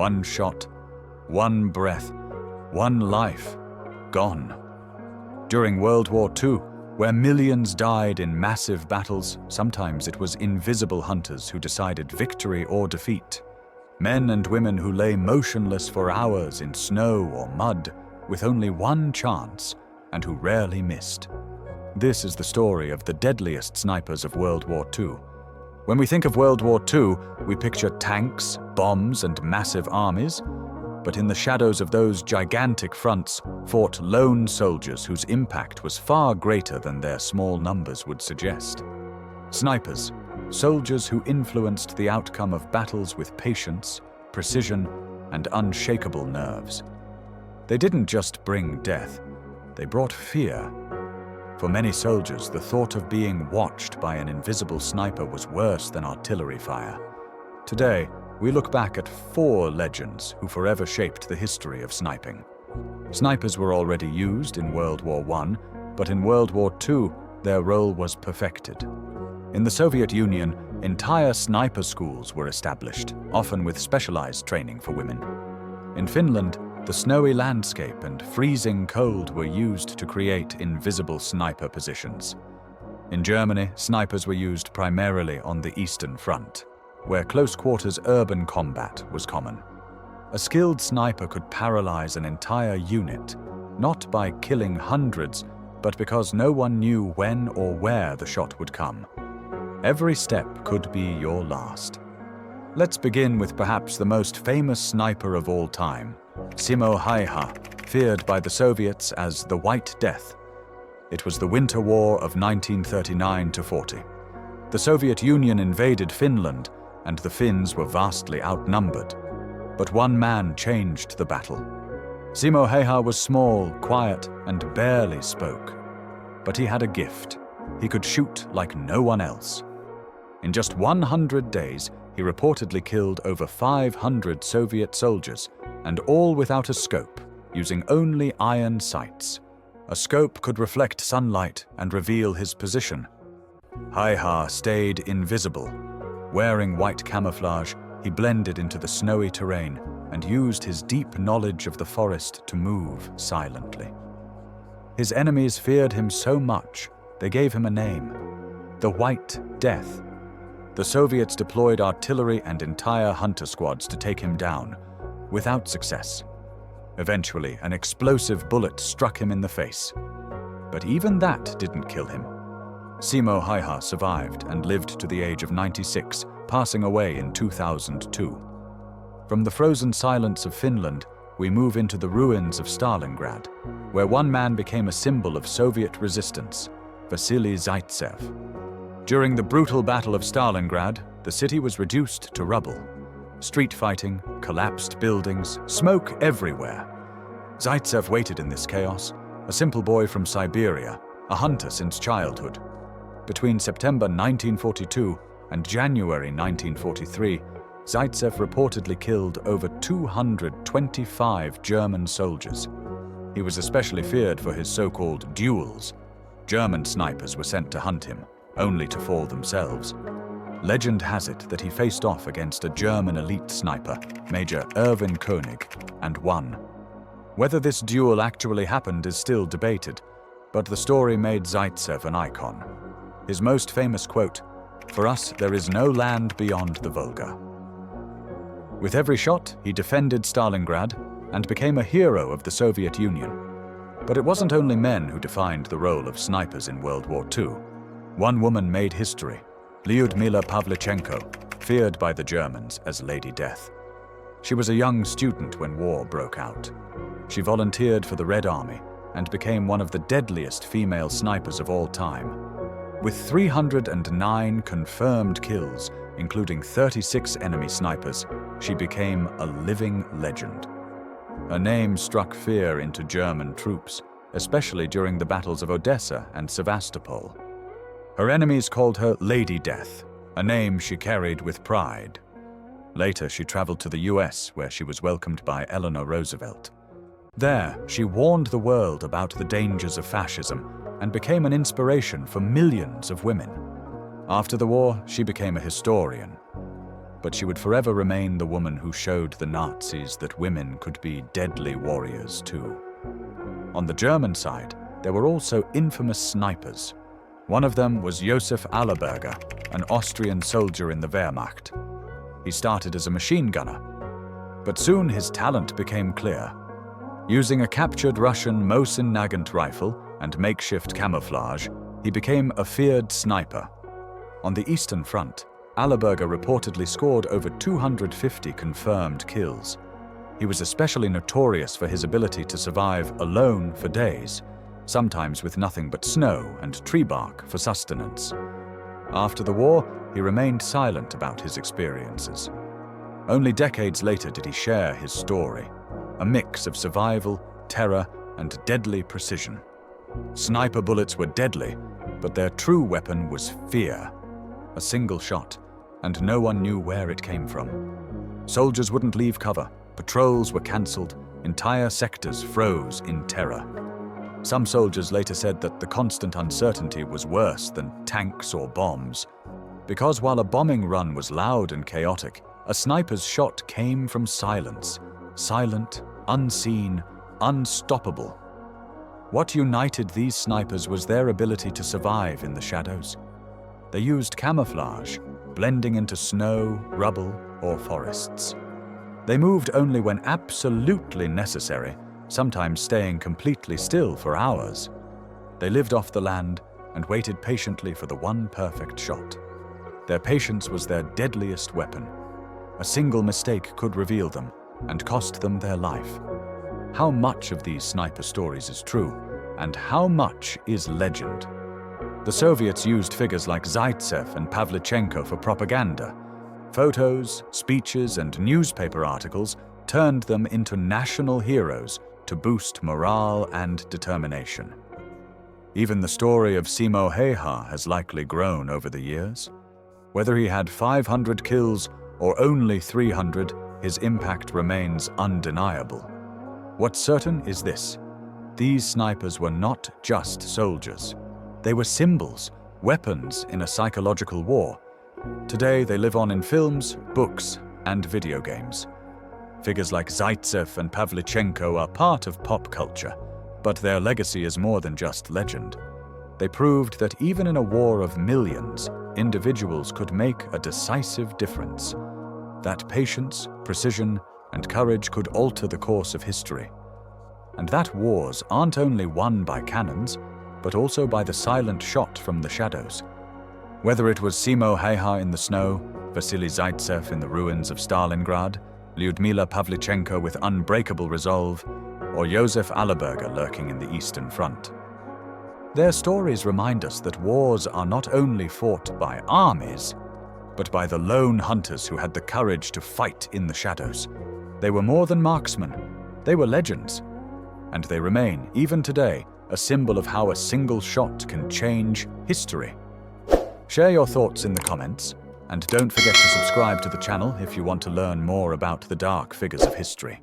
One shot, one breath, one life, gone. During World War II, where millions died in massive battles, sometimes it was invisible hunters who decided victory or defeat. Men and women who lay motionless for hours in snow or mud, with only one chance, and who rarely missed. This is the story of the deadliest snipers of World War II. When we think of World War II, we picture tanks, bombs, and massive armies. But in the shadows of those gigantic fronts fought lone soldiers whose impact was far greater than their small numbers would suggest. Snipers, soldiers who influenced the outcome of battles with patience, precision, and unshakable nerves. They didn't just bring death, they brought fear. For many soldiers, the thought of being watched by an invisible sniper was worse than artillery fire. Today, we look back at 4 legends who forever shaped the history of sniping. Snipers were already used in World War I, but in World War II, their role was perfected. In the Soviet Union, entire sniper schools were established, often with specialized training for women. In Finland, the snowy landscape and freezing cold were used to create invisible sniper positions. In Germany, snipers were used primarily on the Eastern Front, where close-quarters urban combat was common. A skilled sniper could paralyze an entire unit, not by killing hundreds, but because no one knew when or where the shot would come. Every step could be your last. Let's begin with perhaps the most famous sniper of all time, Simo Häyhä, feared by the Soviets as the White Death. It was the Winter War of 1939-40. The Soviet Union invaded Finland, and the Finns were vastly outnumbered. But one man changed the battle. Simo Häyhä was small, quiet, and barely spoke. But he had a gift. He could shoot like no one else. In just 100 days, he reportedly killed over 500 Soviet soldiers, and all without a scope, using only iron sights. A scope could reflect sunlight and reveal his position. Häyhä stayed invisible. Wearing white camouflage, he blended into the snowy terrain and used his deep knowledge of the forest to move silently. His enemies feared him so much, they gave him a name, the White Death. The Soviets deployed artillery and entire hunter squads to take him down, without success. Eventually, an explosive bullet struck him in the face. But even that didn't kill him. Simo Häyhä survived and lived to the age of 96, passing away in 2002. From the frozen silence of Finland, we move into the ruins of Stalingrad, where one man became a symbol of Soviet resistance, Vasily Zaitsev. During the brutal Battle of Stalingrad, the city was reduced to rubble. Street fighting, collapsed buildings, smoke everywhere. Zaitsev waited in this chaos, a simple boy from Siberia, a hunter since childhood. Between September 1942 and January 1943, Zaitsev reportedly killed over 225 German soldiers. He was especially feared for his so-called duels. German snipers were sent to hunt him, only to fall themselves. Legend has it that he faced off against a German elite sniper, Major Erwin König, and won. Whether this duel actually happened is still debated, but the story made Zaitsev an icon. His most famous quote, "For us, there is no land beyond the Volga." With every shot, he defended Stalingrad and became a hero of the Soviet Union. But it wasn't only men who defined the role of snipers in World War II. One woman made history, Lyudmila Pavlichenko, feared by the Germans as Lady Death. She was a young student when war broke out. She volunteered for the Red Army and became one of the deadliest female snipers of all time. With 309 confirmed kills, including 36 enemy snipers, she became a living legend. Her name struck fear into German troops, especially during the battles of Odessa and Sevastopol. Her enemies called her Lady Death, a name she carried with pride. Later, she traveled to the US, where she was welcomed by Eleanor Roosevelt. There, she warned the world about the dangers of fascism and became an inspiration for millions of women. After the war, she became a historian. but she would forever remain the woman who showed the Nazis that women could be deadly warriors too. On the German side, there were also infamous snipers. One of them was Josef Allerberger, an Austrian soldier in the Wehrmacht. He started as a machine gunner, but soon his talent became clear. Using a captured Russian Mosin Nagant rifle and makeshift camouflage, he became a feared sniper. On the Eastern Front, Allerberger reportedly scored over 250 confirmed kills. He was especially notorious for his ability to survive alone for days, sometimes with nothing but snow and tree bark for sustenance. After the war, he remained silent about his experiences. Only decades later did he share his story, a mix of survival, terror, and deadly precision. Sniper bullets were deadly, but their true weapon was fear. A single shot, and no one knew where it came from. Soldiers wouldn't leave cover, patrols were cancelled, entire sectors froze in terror. Some soldiers later said that the constant uncertainty was worse than tanks or bombs, because while a bombing run was loud and chaotic, a sniper's shot came from silence. Silent, unseen, unstoppable. What united these snipers was their ability to survive in the shadows. They used camouflage, blending into snow, rubble, or forests. They moved only when absolutely necessary, sometimes staying completely still for hours. They lived off the land and waited patiently for the one perfect shot. Their patience was their deadliest weapon. A single mistake could reveal them and cost them their life. How much of these sniper stories is true, and how much is legend? The Soviets used figures like Zaitsev and Pavlichenko for propaganda. Photos, speeches, and newspaper articles turned them into national heroes to boost morale and determination. Even the story of Simo Häyhä has likely grown over the years. Whether he had 500 kills or only 300, his impact remains undeniable. What's certain is this: these snipers were not just soldiers. They were symbols, weapons in a psychological war. Today they live on in films, books, and video games. Figures like Zaitsev and Pavlichenko are part of pop culture, but their legacy is more than just legend. They proved that even in a war of millions, individuals could make a decisive difference. That patience, precision, and courage could alter the course of history. And that wars aren't only won by cannons, but also by the silent shot from the shadows. Whether it was Simo Häyhä in the snow, Vasily Zaitsev in the ruins of Stalingrad, Lyudmila Pavlichenko with unbreakable resolve, or Josef Allerberger lurking in the Eastern Front. Their stories remind us that wars are not only fought by armies, but by the lone hunters who had the courage to fight in the shadows. They were more than marksmen, they were legends, and they remain, even today, a symbol of how a single shot can change history. Share your thoughts in the comments, and don't forget to subscribe to the channel if you want to learn more about the dark figures of history.